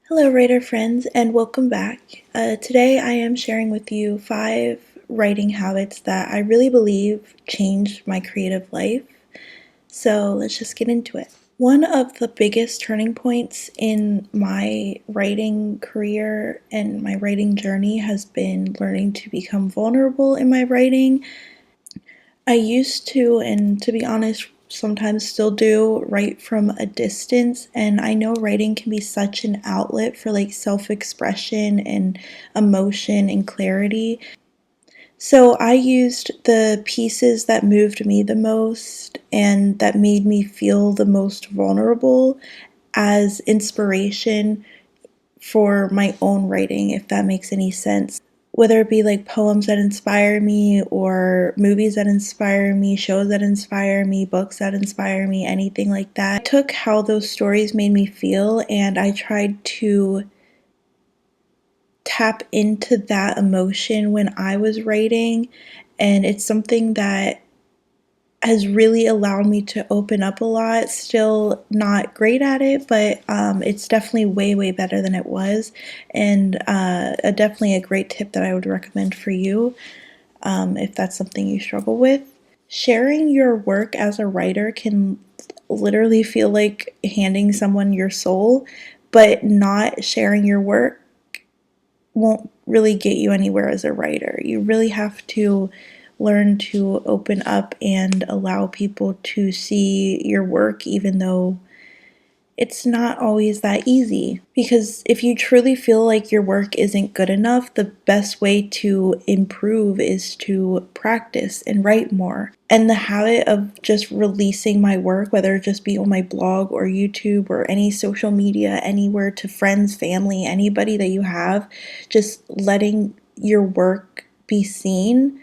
Hello, writer friends, and welcome back. Today I am sharing with you 5 writing habits that I really believe changed my creative life. So let's just get into it. One of the biggest turning points in my writing career and my writing journey has been learning to become vulnerable in my writing. I used to, and to be honest, sometimes still do, write from a distance. And I know writing can be such an outlet for like self expression and emotion and clarity. So I used the pieces that moved me the most and that made me feel the most vulnerable as inspiration for my own writing, if that makes any sense. Whether it be like poems that inspire me, or movies that inspire me, shows that inspire me, books that inspire me, anything like that. I took how those stories made me feel and I tried to tap into that emotion when I was writing, and it's something that has really allowed me to open up a lot. Still not great at it, but it's definitely way, way better than it was. And definitely a great tip that I would recommend for you if that's something you struggle with. Sharing your work as a writer can literally feel like handing someone your soul, but not sharing your work won't really get you anywhere as a writer. You really have to learn to open up and allow people to see your work, even though it's not always that easy. Because if you truly feel like your work isn't good enough, the best way to improve is to practice and write more. And the habit of just releasing my work, whether it just be on my blog or YouTube or any social media, anywhere, to friends, family, anybody that you have, just letting your work be seen,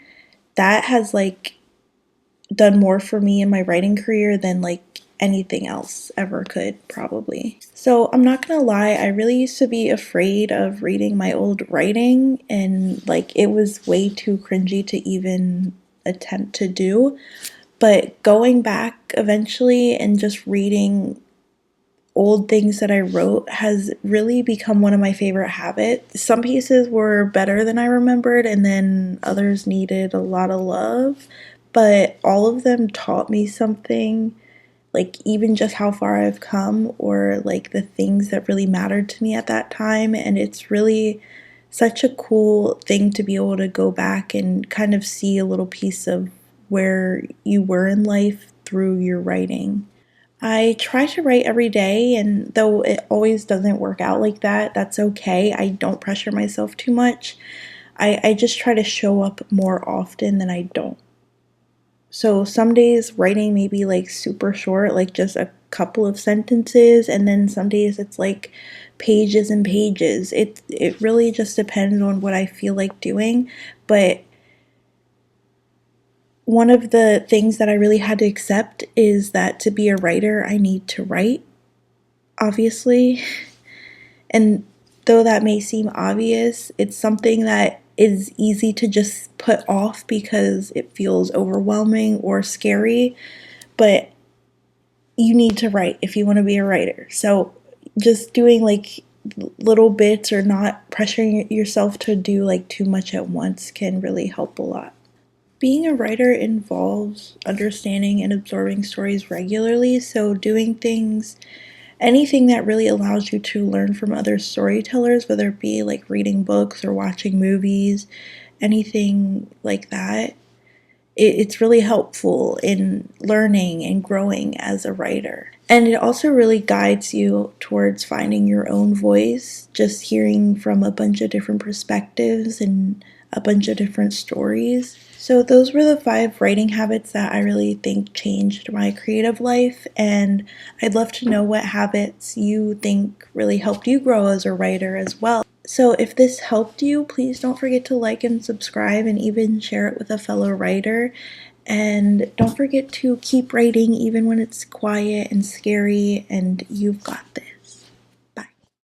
that has like done more for me in my writing career than like anything else ever could, probably. So I'm not gonna lie, I really used to be afraid of reading my old writing, and like it was way too cringy to even attempt to do. But going back eventually and just reading old things that I wrote has really become one of my favorite habits. Some pieces were better than I remembered, and then others needed a lot of love, but all of them taught me something, like even just how far I've come, or like the things that really mattered to me at that time. And it's really such a cool thing to be able to go back and kind of see a little piece of where you were in life through your writing. I try to write every day, and though it always doesn't work out like that, that's okay. I don't pressure myself too much. I just try to show up more often than I don't. So some days writing may be like super short, like just a couple of sentences, and then some days it's like pages and pages. It really just depends on what I feel like doing, but one of the things that I really had to accept is that to be a writer, I need to write, obviously. And though that may seem obvious, it's something that is easy to just put off because it feels overwhelming or scary, but you need to write if you want to be a writer. So just doing like little bits or not pressuring yourself to do like too much at once can really help a lot. Being a writer involves understanding and absorbing stories regularly, so doing things, anything that really allows you to learn from other storytellers, whether it be like reading books or watching movies, anything like that, it's really helpful in learning and growing as a writer. And it also really guides you towards finding your own voice, just hearing from a bunch of different perspectives and a bunch of different stories. So, those were the 5 writing habits that I really think changed my creative life. And I'd love to know what habits you think really helped you grow as a writer as well. So, if this helped you, please don't forget to like and subscribe and even share it with a fellow writer. And don't forget to keep writing even when it's quiet and scary, and you've got this.